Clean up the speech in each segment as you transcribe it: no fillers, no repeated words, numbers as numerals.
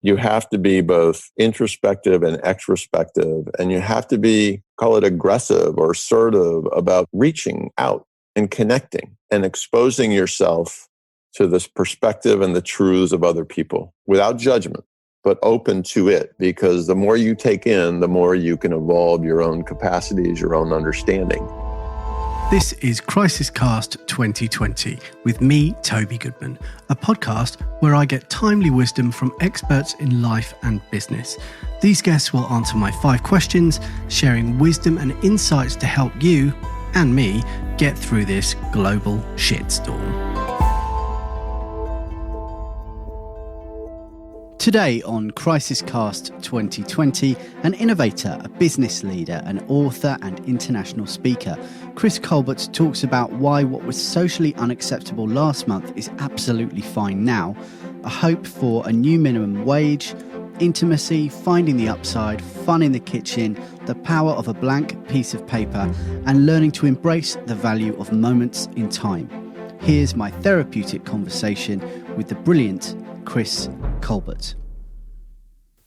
You have to be both introspective and extrospective, and you have to be, call it aggressive or assertive about reaching out and connecting and exposing yourself to this perspective and the truths of other people without judgment, but open to it, because the more you take in, the more you can evolve your own capacities, your own understanding. This is CrisisCast 2020 with me, Toby Goodman, a podcast where I get timely wisdom from experts in life and business. These guests will answer my 5 questions, sharing wisdom and insights to help you and me get through this global shitstorm. Today on CrisisCast 2020, an innovator, a business leader, an author and international speaker, Chris Colbert talks about why what was socially unacceptable last month is absolutely fine now, a hope for a new minimum wage, intimacy, finding the upside, fun in the kitchen, the power of a blank piece of paper, and learning to embrace the value of moments in time. Here's my therapeutic conversation with the brilliant Chris Colbert.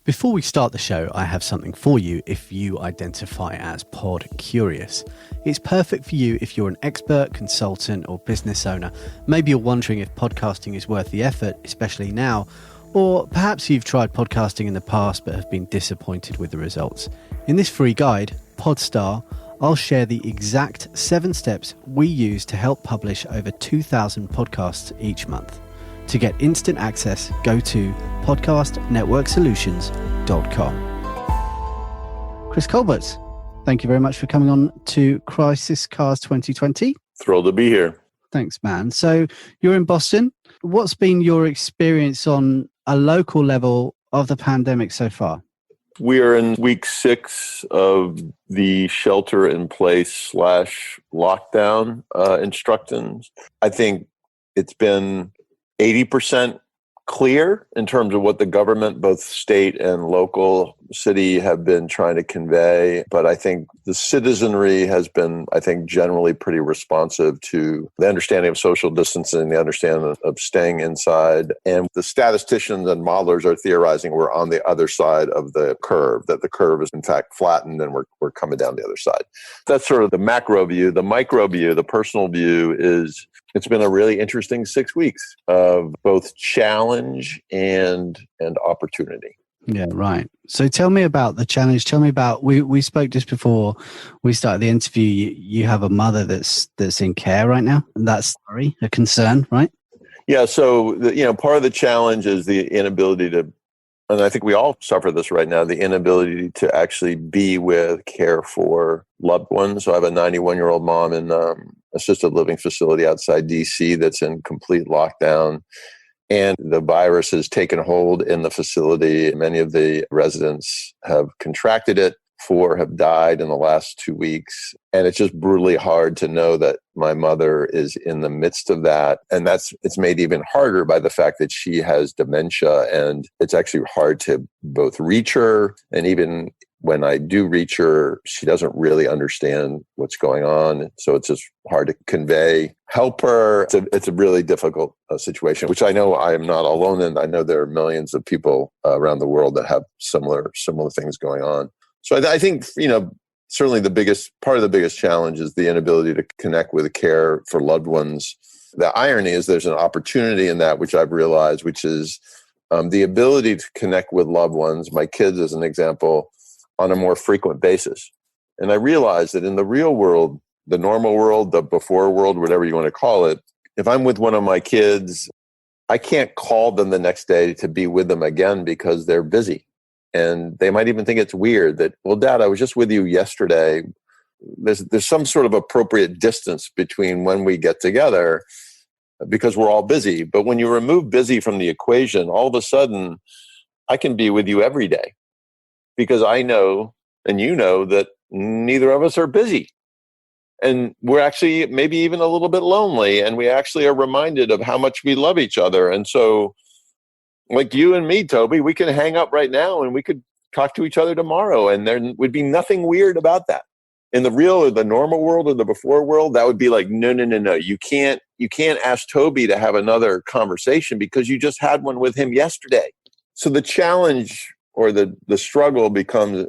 Before we start the show, I have something for you if you identify as pod curious. It's perfect for you if you're an expert, consultant, or business owner. Maybe you're wondering if podcasting is worth the effort, especially now, or perhaps you've tried podcasting in the past but have been disappointed with the results. In this free guide, Podstar, I'll share the exact 7 steps we use to help publish over 2,000 podcasts each month. To get instant access, go to podcastnetworksolutions.com. Chris Colbert, thank you very much for coming on to CrisisCast 2020. Thrilled to be here. Thanks, man. So you're in Boston. What's been your experience on a local level of the pandemic so far? We are in week 6 of the shelter-in-place / lockdown instructions. I think it's been 80% clear in terms of what the government, both state and local city, have been trying to convey. But I think the citizenry has been, generally pretty responsive to the understanding of social distancing, the understanding of staying inside. And the statisticians and modelers are theorizing we're on the other side of the curve, that the curve is in fact flattened and we're coming down the other side. That's sort of the macro view. The micro view, the personal view is it's been a really interesting 6 weeks of both challenge and opportunity. Yeah, right. So tell me about the challenge. Tell me about, we spoke just before we started the interview. You have a mother that's in care right now, and that's a concern, right? Yeah. So, part of the challenge is the inability to, and I think we all suffer this right now, the inability to actually be with, care for loved ones. So I have a 91-year-old mom in assisted living facility outside DC that's in complete lockdown. And the virus has taken hold in the facility. Many of the residents have contracted it. 4 have died in the last 2 weeks. And it's just brutally hard to know that my mother is in the midst of that. And it's made even harder by the fact that she has dementia. And it's actually hard to both reach her, and even when I do reach her, she doesn't really understand what's going on. So it's just hard to convey, help her. It's a really difficult situation, which I know I am not alone in. I know there are millions of people around the world that have similar things going on. So I think, certainly the biggest challenge is the inability to connect with care for loved ones. The irony is there's an opportunity in that, which I've realized, which is the ability to connect with loved ones, my kids as an example, on a more frequent basis. And I realized that in the real world, the normal world, the before world, whatever you want to call it, if I'm with one of my kids, I can't call them the next day to be with them again because they're busy. And they might even think it's weird that, well, Dad, I was just with you yesterday. There's some sort of appropriate distance between when we get together because we're all busy. But when you remove busy from the equation, all of a sudden, I can be with you every day. Because I know, and you know, that neither of us are busy. And we're actually maybe even a little bit lonely. And we actually are reminded of how much we love each other. And so, like you and me, Toby, we can hang up right now and we could talk to each other tomorrow. And there would be nothing weird about that. In the real or the normal world or the before world, that would be like, no. You can't ask Toby to have another conversation because you just had one with him yesterday. So the challenge or the struggle becomes,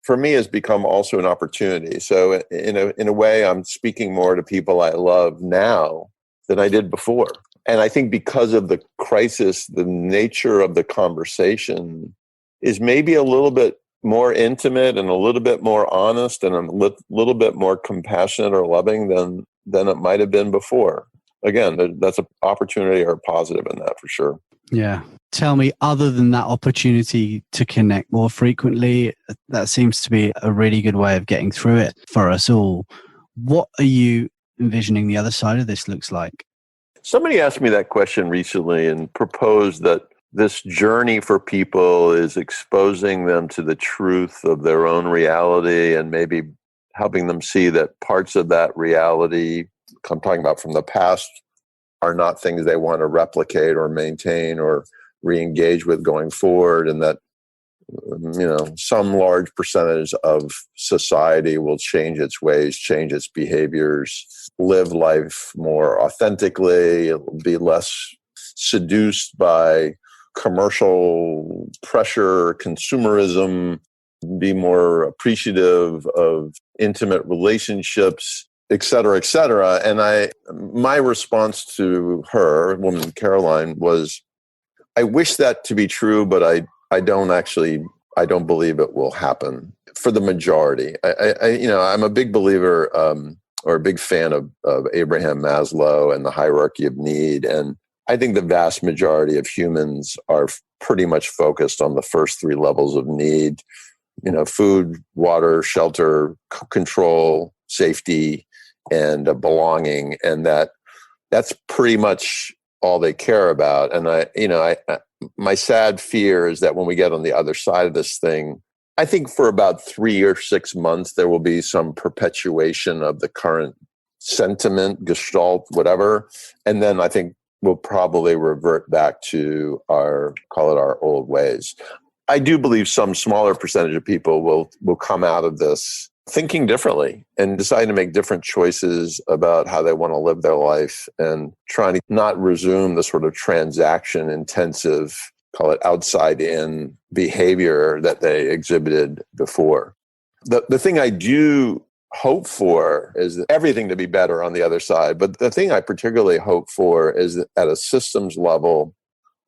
for me, has become also an opportunity. So in a way, I'm speaking more to people I love now than I did before. And I think because of the crisis, the nature of the conversation is maybe a little bit more intimate and a little bit more honest and a little bit more compassionate or loving than it might have been before. Again, that's an opportunity or a positive in that for sure. Yeah. Tell me, other than that opportunity to connect more frequently, that seems to be a really good way of getting through it for us all. What are you envisioning the other side of this looks like? Somebody asked me that question recently and proposed that this journey for people is exposing them to the truth of their own reality and maybe helping them see that parts of that reality, I'm talking about from the past, are not things they want to replicate or maintain or re-engage with going forward, and that some large percentage of society will change its ways, change its behaviors, live life more authentically, be less seduced by commercial pressure, consumerism, be more appreciative of intimate relationships, et cetera, et cetera. And my response to her, woman Caroline, was, I wish that to be true, but I don't believe it will happen for the majority. I'm a big believer or a big fan of Abraham Maslow and the hierarchy of need. And I think the vast majority of humans are pretty much focused on the first three levels of need, food, water, shelter, control, safety, and belonging. And that's pretty much all they care about. And my sad fear is that when we get on the other side of this thing, I think for about 3 or 6 months, there will be some perpetuation of the current sentiment, gestalt, whatever. And then I think we'll probably revert back to our old ways. I do believe some smaller percentage of people will come out of this thinking differently and decide to make different choices about how they want to live their life and trying to not resume the sort of transaction intensive, call it outside in behavior that they exhibited before. The thing I do hope for is everything to be better on the other side. But the thing I particularly hope for is that at a systems level,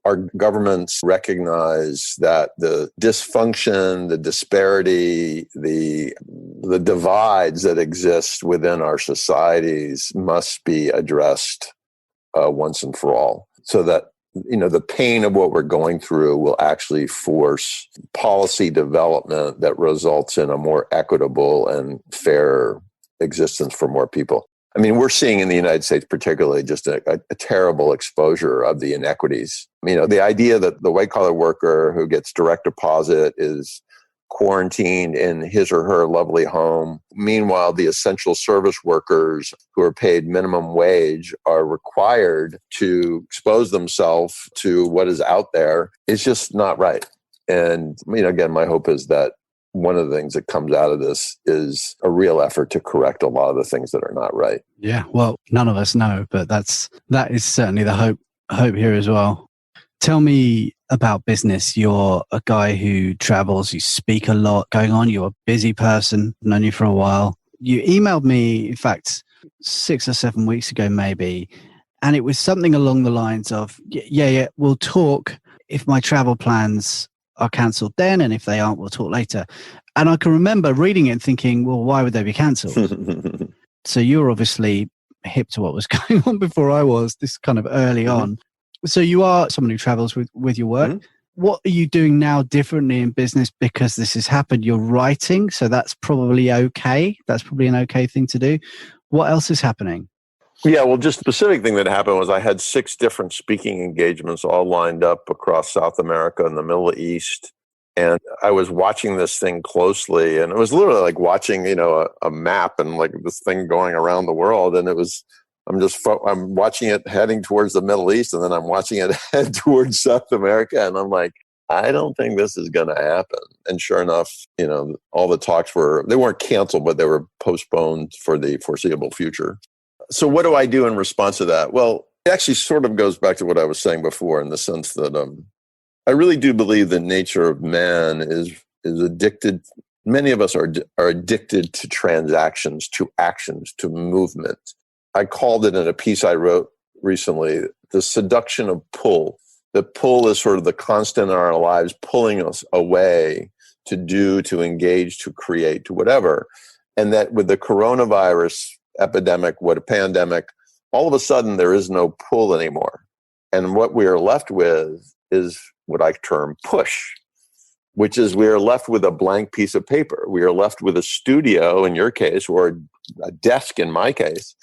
our governments recognize that the dysfunction, the disparity, the divides that exist within our societies must be addressed once and for all, so that the pain of what we're going through will actually force policy development that results in a more equitable and fair existence for more people. I mean, we're seeing in the United States particularly just a terrible exposure of the inequities. The idea that the white-collar worker who gets direct deposit is quarantined in his or her lovely home. Meanwhile, the essential service workers who are paid minimum wage are required to expose themselves to what is out there. It's just not right. And, again, my hope is that one of the things that comes out of this is a real effort to correct a lot of the things that are not right. Yeah, well, none of us know, but that is certainly the hope here as well. Tell me about business. You're a guy who travels, you speak a lot going on, you're a busy person, I've known you for a while. You emailed me, in fact, 6 or 7 weeks ago maybe, and it was something along the lines of, yeah, we'll talk if my travel plans are cancelled then, and if they aren't, we'll talk later. And I can remember reading it and thinking, well, why would they be cancelled? So you're obviously hip to what was going on before I was, this kind of early on. So you are someone who travels with your work. What are you doing now differently in business because this has happened? You're writing, so that's probably okay. That's probably an okay thing to do. What else is happening? Yeah, well, just the specific thing that happened was I had 6 different speaking engagements all lined up across South America and the Middle East. And I was watching this thing closely, and it was literally like watching, a map and like this thing going around the world. And I'm watching it heading towards the Middle East, and then I'm watching it head towards South America. And I'm like, I don't think this is going to happen. And sure enough, all the talks they weren't canceled, but they were postponed for the foreseeable future. So what do I do in response to that? Well, it actually sort of goes back to what I was saying before, in the sense that I really do believe the nature of man is addicted. Many of us are addicted to transactions, to actions, to movement. I called it in a piece I wrote recently, the seduction of pull. The pull is sort of the constant in our lives, pulling us away to do, to engage, to create, to whatever. And that with the coronavirus epidemic, what a pandemic, all of a sudden there is no pull anymore. And what we are left with is what I term push, which is we are left with a blank piece of paper. We are left with a studio in your case, or a desk in my case.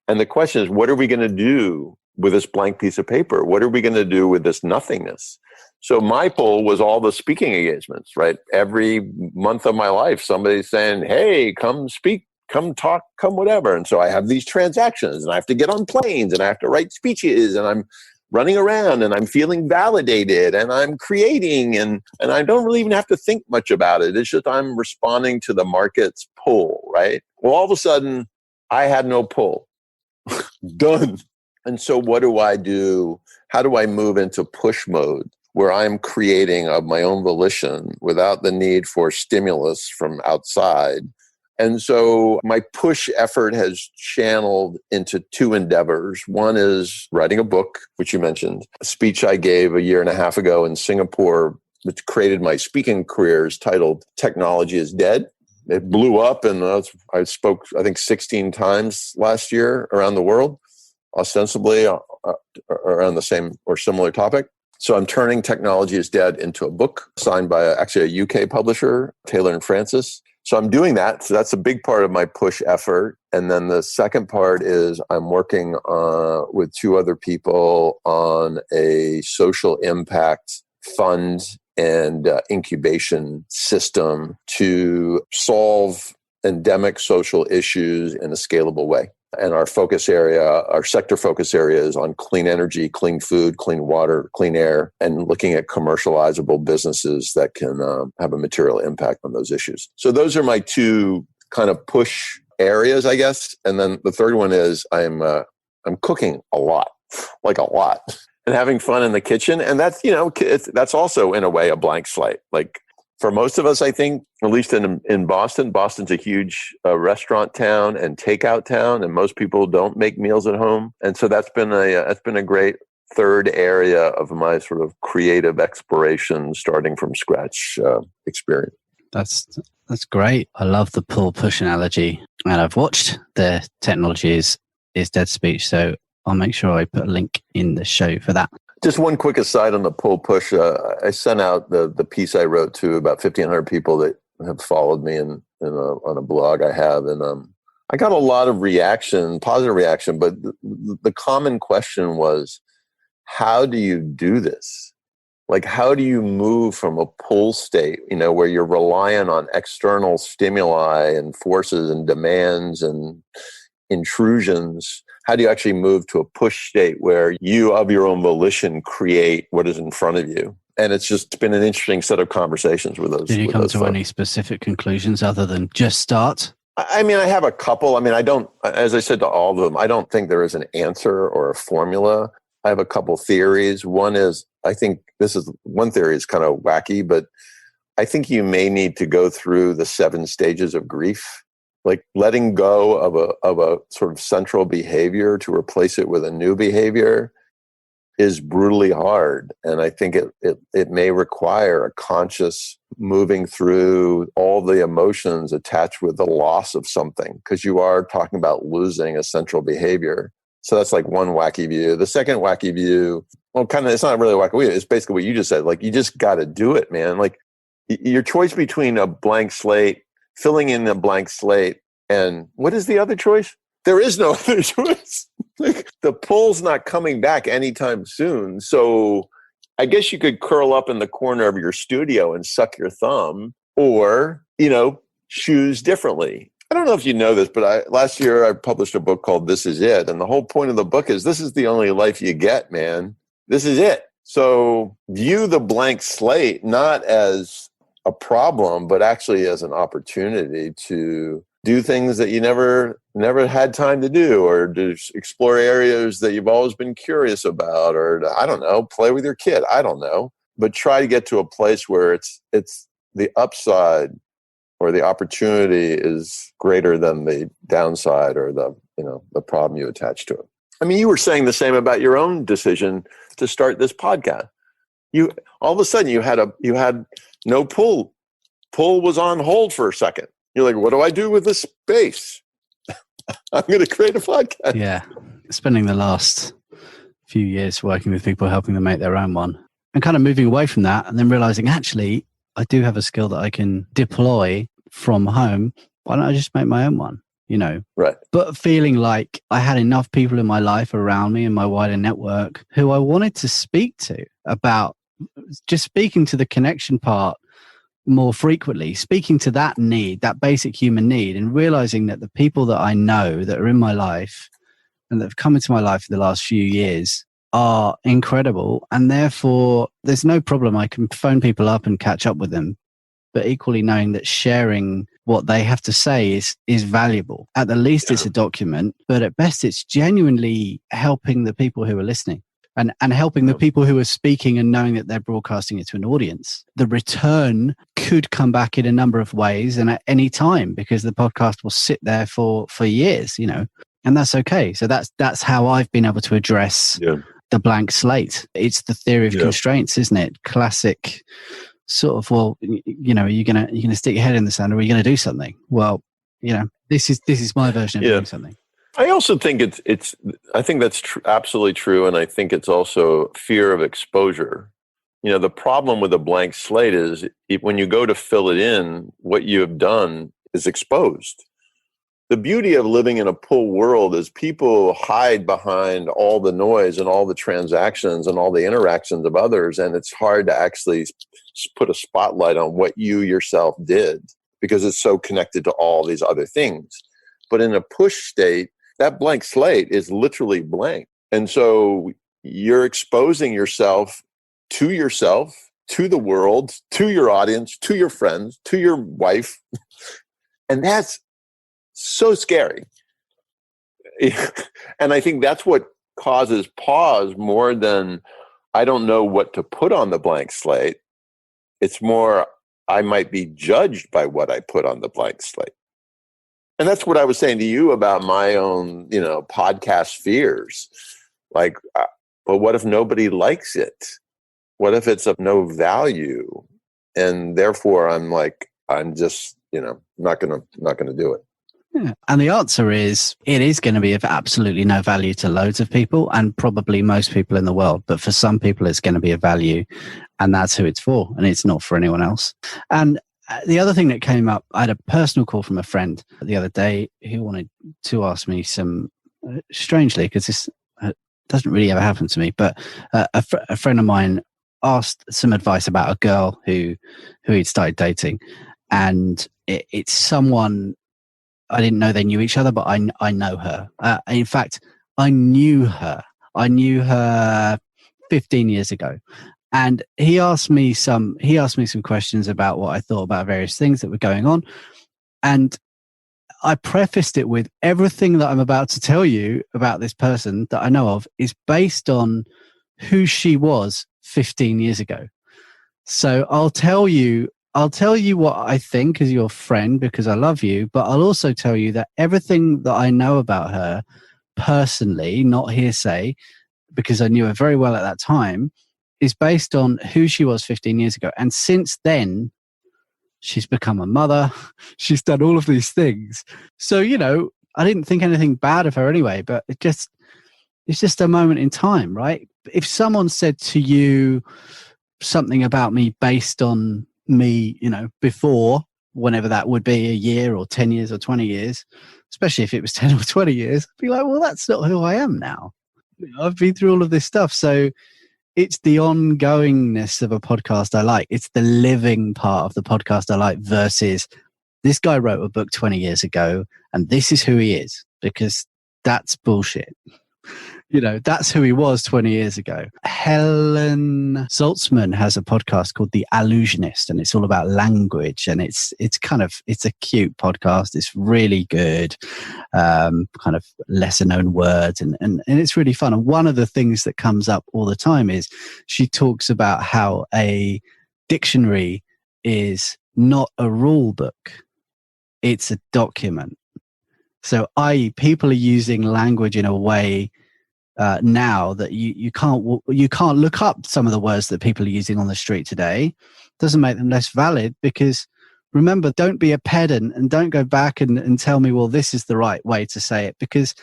And the question is, what are we going to do with this blank piece of paper? What are we going to do with this nothingness? So my pull was all the speaking engagements, right? Every month of my life, somebody's saying, hey, come speak, come talk, come whatever. And so I have these transactions and I have to get on planes and I have to write speeches and I'm running around and I'm feeling validated and I'm creating and I don't really even have to think much about it. It's just I'm responding to the market's pull, right? Well, all of a sudden I had no pull. Done. And so what do I do? How do I move into push mode where I'm creating of my own volition without the need for stimulus from outside? And so my push effort has channeled into two endeavors. One is writing a book, which you mentioned, a speech I gave a year and a half ago in Singapore, which created my speaking career, is titled Technology is Dead. It blew up, and I spoke, I think, 16 times last year around the world, ostensibly around the same or similar topic. So I'm turning Technology is Dead into a book signed by actually a UK publisher, Taylor and Francis. So I'm doing that. So that's a big part of my push effort. And then the second part is I'm working with two other people on a social impact fund and incubation system to solve endemic social issues in a scalable way. And our focus area, our sector focus area is on clean energy, clean food, clean water, clean air, and looking at commercializable businesses that can have a material impact on those issues. So those are my two kind of push areas, I guess. And then the third one is I'm cooking a lot, like a lot, and having fun in the kitchen. And that's, that's also in a way a blank slate. Like for most of us, I think, at least in Boston, Boston's a huge restaurant town and takeout town, and most people don't make meals at home. And so that's been a great third area of my sort of creative exploration, starting from scratch experience. That's great. I love the pull push analogy, and I've watched the Technology is Dead speech, so I'll make sure I put a link in the show for that. Just one quick aside on the pull push. I sent out the piece I wrote to about 1,500 people that have followed me on a blog I have. And I got a lot of reaction, positive reaction, but the common question was, how do you do this? Like, how do you move from a pull state, where you're reliant on external stimuli and forces and demands and intrusions? How do you actually move to a push state where you, of your own volition, create what is in front of you? And it's been an interesting set of conversations with those. Did you come to any specific conclusions other than just start? I mean, I have a couple. I mean, I don't, as I said to all of them, I don't think there is an answer or a formula. I have a couple theories. One is, I think one theory is kind of wacky, but I think you may need to go through the 7 stages of grief. Like letting go of a sort of central behavior to replace it with a new behavior is brutally hard. And I think it may require a conscious moving through all the emotions attached with the loss of something, because you are talking about losing a central behavior. So that's like one wacky view. The second wacky view, well, kind of, it's not really a wacky view. It's basically what you just said. Like, you just got to do it, man. Like your choice between a blank slate, filling in a blank slate, and what is the other choice? There is no other choice. Like, the pull's not coming back anytime soon. So I guess you could curl up in the corner of your studio and suck your thumb, or, choose differently. I don't know if you know this, but last year I published a book called This Is It. And the whole point of the book is, this is the only life you get, man. This is it. So view the blank slate not as a problem, but actually as an opportunity to do things that you never had time to do, or to explore areas that you've always been curious about, or I don't know, play with your kid. I don't know. but try to get to a place where it's the upside or the opportunity is greater than the downside or the problem you attach to it. I mean, you were saying the same about your own decision to start this podcast. You all of a sudden you had no pull. Pull was on hold for a second. You're like, what do I do with this space? I'm going to create a podcast. Yeah. Spending the last few years working with people, helping them make their own one, and kind of moving away from that, and then realizing actually I do have a skill that I can deploy from home. Why don't I just make my own one? Right. But feeling like I had enough people in my life around me and my wider network who I wanted to speak to about just speaking to the connection part more frequently, speaking to that need, that basic human need, and realizing that the people that I know that are in my life and that have come into my life in the last few years are incredible. And therefore, there's no problem. I can phone people up and catch up with them. But equally knowing that sharing what they have to say is valuable. At the least, it's a document, but at best, it's genuinely helping the people who are listening and helping the people who are speaking and knowing that they're broadcasting it to an audience. The return could come back in a number of ways and at any time, because the podcast will sit there for years, and that's okay. So that's how I've been able to address the blank slate. It's the theory of constraints, isn't it? Classic sort of, well, are you gonna stick your head in the sand, or are you gonna do something? Well, this is my version of doing something. I also think I think that's absolutely true, and I think it's also fear of exposure. The problem with a blank slate is when you go to fill it in, what you have done is exposed. The beauty of living in a pull world is people hide behind all the noise and all the transactions and all the interactions of others, and it's hard to actually put a spotlight on what you yourself did because it's so connected to all these other things. But in a push state, that blank slate is literally blank. And so you're exposing yourself, to the world, to your audience, to your friends, to your wife. And that's so scary. And I think that's what causes pause more than I don't know what to put on the blank slate. It's more, I might be judged by what I put on the blank slate. And that's what I was saying to you about my own, podcast fears. Like, but what if nobody likes it? What if it's of no value? And therefore I'm just, not going to do it. Yeah. And the answer is, it is going to be of absolutely no value to loads of people and probably most people in the world. But for some people, it's going to be of value, and that's who it's for. And it's not for anyone else. And the other thing that came up, I had a personal call from a friend the other day who wanted to ask me some, strangely, because this doesn't really ever happen to me, but a friend of mine asked some advice about a girl who he'd started dating. And it's someone, I didn't know they knew each other, but I know her. In fact, I knew her 15 years ago. And he asked me some questions about what I thought about various things that were going on. And I prefaced it with, everything that I'm about to tell you about this person that I know of is based on who she was 15 years ago. So I'll tell you what I think as your friend because I love you, but I'll also tell you that everything that I know about her personally, not hearsay, because I knew her very well at that time, is based on who she was 15 years ago. And since then, she's become a mother. She's done all of these things. So, I didn't think anything bad of her anyway, but it's just a moment in time, right? If someone said to you something about me based on me, before, whenever that would be, a year or 10 years or 20 years, especially if it was 10 or 20 years, I'd be like, well, that's not who I am now. I've been through all of this stuff. So it's the ongoingness of a podcast I like. It's the living part of the podcast I like versus this guy wrote a book 20 years ago and this is who he is, because that's bullshit. That's who he was 20 years ago. Helen Zaltzman has a podcast called The Allusionist, and it's all about language. And it's a cute podcast. It's really good, kind of lesser known words. And it's really fun. And one of the things that comes up all the time is she talks about how a dictionary is not a rule book. It's a document. So people are using language in a way now that you can't look up some of the words that people are using on the street today. Doesn't make them less valid, because remember, don't be a pedant and don't go back and tell me, well, this is the right way to say it, because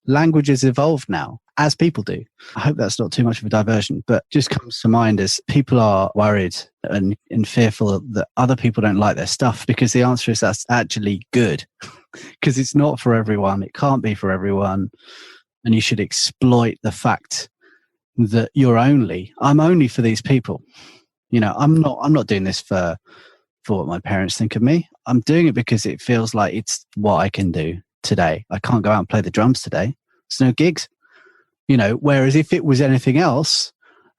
language has evolved now, as people do. I hope that's not too much of a diversion, but just comes to mind as people are worried and fearful that other people don't like their stuff, because the answer is that's actually good, because it's not for everyone. It can't be for everyone. And you should exploit the fact that I'm only for these people. I'm not doing this for what my parents think of me. I'm doing it because it feels like it's what I can do today. I can't go out and play the drums today. There's no gigs. Whereas if it was anything else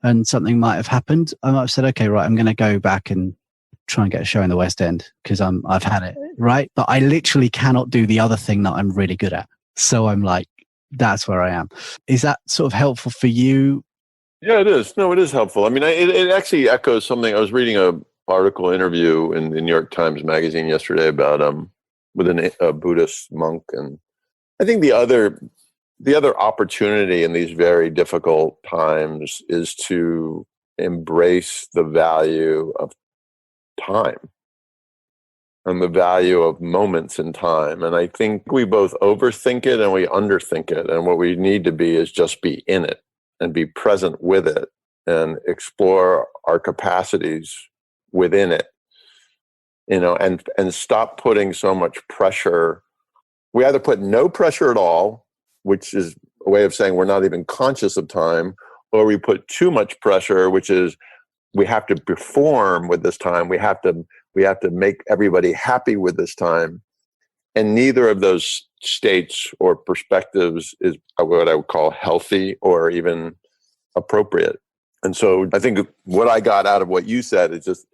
and something might have happened, I might have said, okay, right, I'm going to go back and try and get a show in the West End because I've had it, right? But I literally cannot do the other thing that I'm really good at. So I'm like, that's where I am. Is that sort of helpful for you? Yeah, it is. No, it is helpful. I mean, it actually echoes something. I was reading an interview in the New York Times Magazine yesterday about with a Buddhist monk, and I think the other opportunity in these very difficult times is to embrace the value of time and the value of moments in time. And I think we both overthink it and we underthink it. And what we need to be is just be in it and be present with it and explore our capacities within it, and stop putting so much pressure. We either put no pressure at all, which is a way of saying we're not even conscious of time, or we put too much pressure, which is we have to perform with this time. We have to make everybody happy with this time. And neither of those states or perspectives is what I would call healthy or even appropriate. And so I think what I got out of what you said is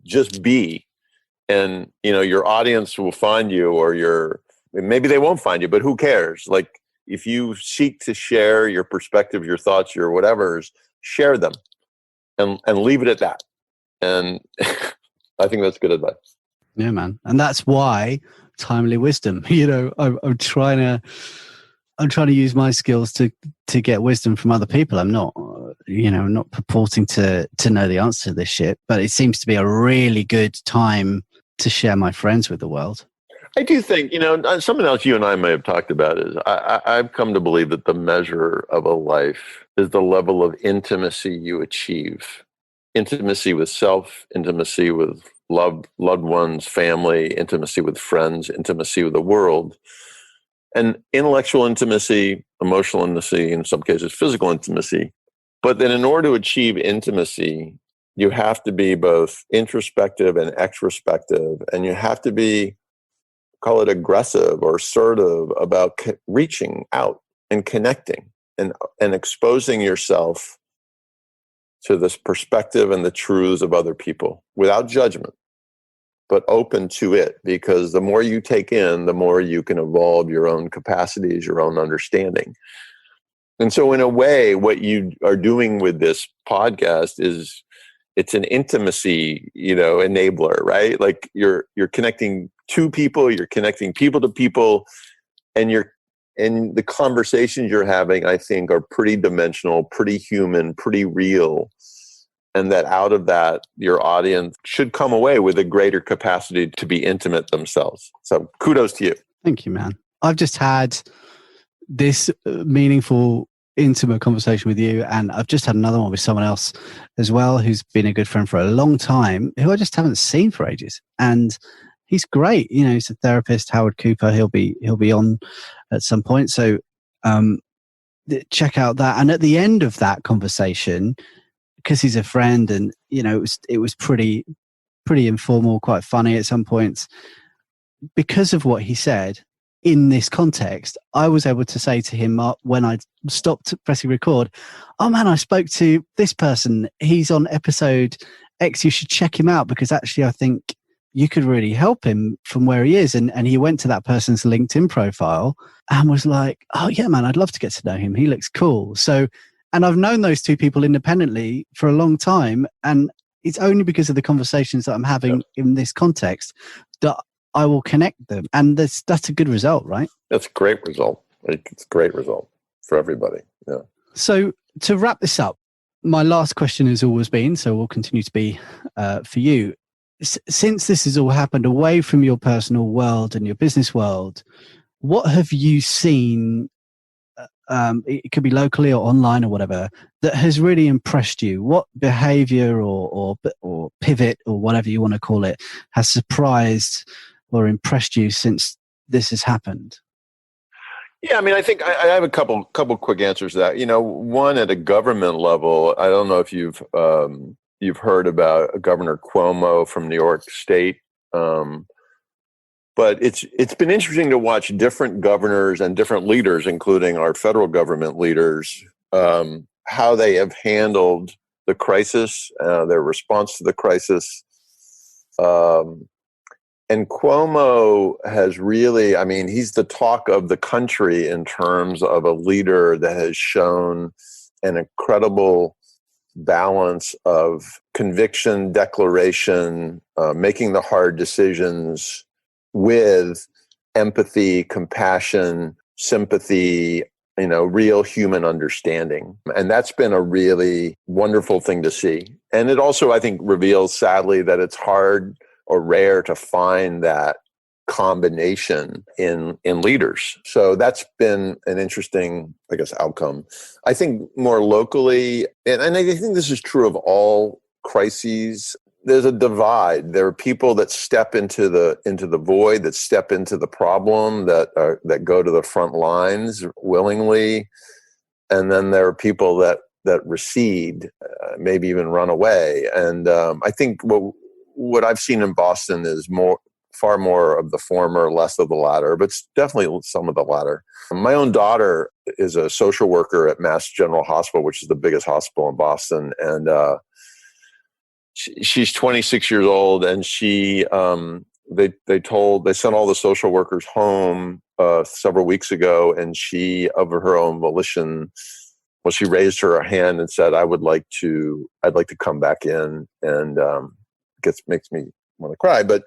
just be. And, your audience will find you, or maybe they won't find you, but who cares? Like, if you seek to share your perspective, your thoughts, your whatevers, share them and leave it at that. And I think that's good advice. Yeah, man. And that's why timely wisdom, I'm trying to use my skills to get wisdom from other people. I'm not, not purporting to know the answer to this shit, but it seems to be a really good time to share my friends with the world. I do think, something else you and I may have talked about is I've come to believe that the measure of a life is the level of intimacy you achieve. Intimacy with self, intimacy with loved ones, family, intimacy with friends, intimacy with the world. And intellectual intimacy, emotional intimacy, in some cases physical intimacy. But then in order to achieve intimacy, you have to be both introspective and extrospective, and you have to be, call it aggressive or assertive about reaching out and connecting and exposing yourself to this perspective and the truths of other people without judgment, but open to it, because the more you take in, the more you can evolve your own capacities, your own understanding. And so in a way, what you are doing with this podcast is it's an intimacy, enabler, right? Like you're connecting to people, you're connecting people to people, and the conversations you're having, I think, are pretty dimensional, pretty human, pretty real. And that out of that, your audience should come away with a greater capacity to be intimate themselves. So kudos to you. Thank you, man. I've just had this meaningful, intimate conversation with you, and I've just had another one with someone else as well who's been a good friend for a long time, who I just haven't seen for ages. And he's great. He's a therapist, Howard Cooper. He'll be on at some point. So check out that. And at the end of that conversation, because he's a friend, and it was pretty informal, quite funny at some points. Because of what he said, in this context, I was able to say to him when I stopped pressing record, oh man, I spoke to this person. He's on episode X. You should check him out because actually I think you could really help him from where he is. And he went to that person's LinkedIn profile and was like, oh yeah, man, I'd love to get to know him. He looks cool. So, and I've known those two people independently for a long time. And it's only because of the conversations that I'm having in this context that I will connect them. And that's a good result, right? That's a great result. It's a great result for everybody. Yeah. So to wrap this up, my last question has always been, so will continue to be for you. Since this has all happened away from your personal world and your business world, what have you seen, it could be locally or online or whatever, that has really impressed you? What behavior or pivot or whatever you want to call it has surprised or impressed you since this has happened? Yeah, I mean, I think I have a couple quick answers to that. One at a government level, I don't know if you've heard about Governor Cuomo from New York State, but it's been interesting to watch different governors and different leaders, including our federal government leaders, how they have handled the crisis, their response to the crisis. And Cuomo has really, I mean, he's the talk of the country in terms of a leader that has shown an incredible balance of conviction, declaration, making the hard decisions with empathy, compassion, sympathy, real human understanding. And that's been a really wonderful thing to see. And it also, I think, reveals sadly that it's hard or rare to find that combination in leaders. So that's been an interesting, I guess, outcome. I think more locally, and I think this is true of all crises, there's a divide. There are people that step into the void, that step into the problem, that go to the front lines willingly, and then there are people that recede, maybe even run away. And I think what I've seen in Boston is far more of the former, less of the latter, but it's definitely some of the latter. My own daughter is a social worker at Mass General Hospital, which is the biggest hospital in Boston. And she's 26 years old, and they sent all the social workers home several weeks ago, and she, of her own volition, she raised her hand and said, I'd like to come back in, and makes me want to cry. But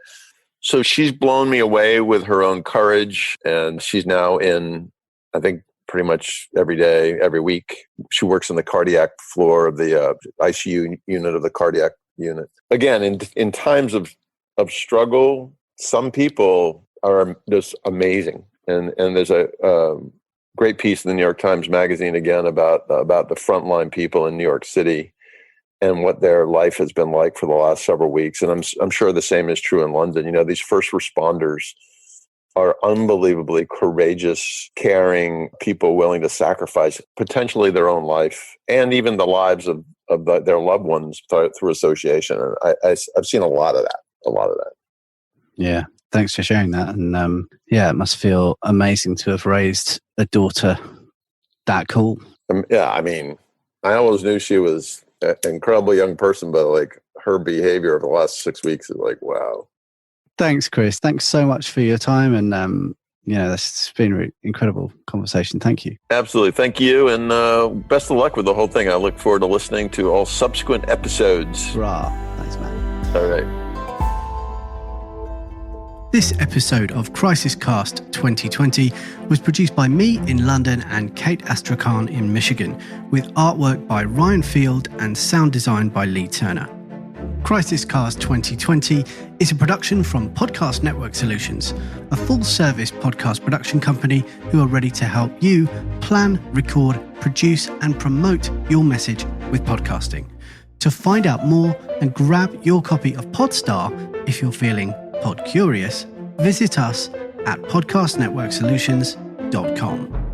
so she's blown me away with her own courage, and she's now in, I think, pretty much every day, every week. She works on the cardiac floor of the ICU unit of the cardiac unit. Again, in times of struggle, some people are just amazing. And there's a great piece in the New York Times Magazine again about the frontline people in New York City and what their life has been like for the last several weeks. And I'm sure the same is true in London. These first responders are unbelievably courageous, caring people willing to sacrifice potentially their own life and even the lives of their loved ones through association. And I've seen a lot of that. Yeah. Thanks for sharing that. And it must feel amazing to have raised a daughter that cool. I mean, I always knew she was an incredible young person, but like her behavior over the last 6 weeks is like, wow. Thanks, Chris. Thanks so much for your time. And, this has been an incredible conversation. Thank you. Absolutely. Thank you. And best of luck with the whole thing. I look forward to listening to all subsequent episodes. Rah. Thanks, man. All right. This episode of CrisisCast 2020 was produced by me in London and Kate Astrakhan in Michigan, with artwork by Ryan Field and sound design by Lee Turner. CrisisCast 2020 is a production from Podcast Network Solutions, a full-service podcast production company who are ready to help you plan, record, produce, and promote your message with podcasting. To find out more and grab your copy of Podstar if you're feeling pod curious, visit us at podcastnetworksolutions.com.